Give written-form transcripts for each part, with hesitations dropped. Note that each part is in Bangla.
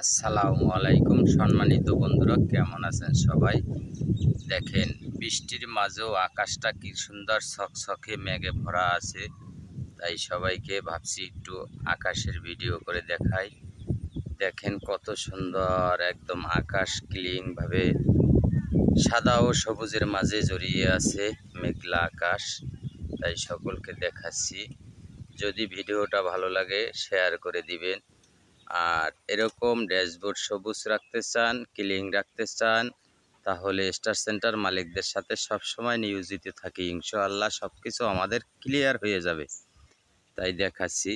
আসসালামু আলাইকুম সম্মানিত বন্ধুরা, কেমন আছেন সবাই? দেখেন, বৃষ্টির মাঝেও আকাশটা কি সুন্দর ছকছকে মেঘে ভরা আছে। তাই সবাইকে ভাবছি একটু আকাশের ভিডিও করে দেখাই। দেখেন কত সুন্দর একদম আকাশ ক্লিনভাবে সাদা ও সবুজের মাঝে জড়িয়ে আছে মেঘলা আকাশ। তাই সকলকে দেখাচ্ছি। যদি ভিডিওটা ভালো লাগে শেয়ার করে দিবেন। আর এরকম ড্যাশবোর্ড সবুজ রাখতে চান, ক্লিন রাখতে চান, তাহলে স্টার সেন্টার মালিকদের সাথে সবসময় নিয়োজিত থাকি। ইনশাআল্লাহ সব কিছু আমাদের ক্লিয়ার হয়ে যাবে। তাই দেখাচ্ছি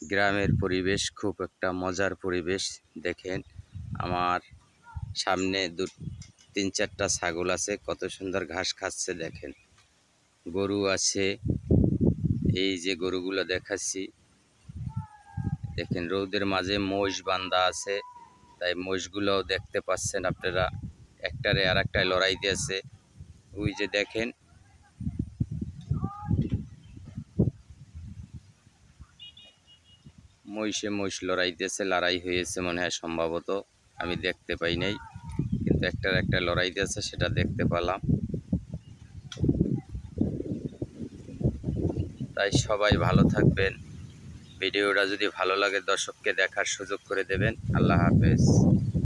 গ্রামের পরিবেশ, খুব একটা মজার পরিবেশ। দেখেন আমার সামনে তিন চারটা ছাগল আছে, কত সুন্দর ঘাস খাচ্ছে। দেখেন গরু আছে, এই যে গরুগুলো দেখাচ্ছি। দেখেন রোদের মাঝে মোষ বান্ধা আছে, তাই মোষগুলোও দেখতে পাচ্ছেন আপনারা, একটারে আর একটায় লড়াই দিয়েছে। ওই যে দেখেন মহিষ লড়াই দিয়েছে, লড়াই হয়েছে মনে হয় সম্ভবত, আমি দেখতে পাই নাই, কিন্তু একটার একটা লড়াই দিয়েছে সেটা দেখতে পেলাম। তাই সবাই ভালো থাকবেন। ভিডিওটা যদি ভালো লাগে দর্শককে দেখার সুযোগ করে দেবেন। আল্লাহ হাফেজ।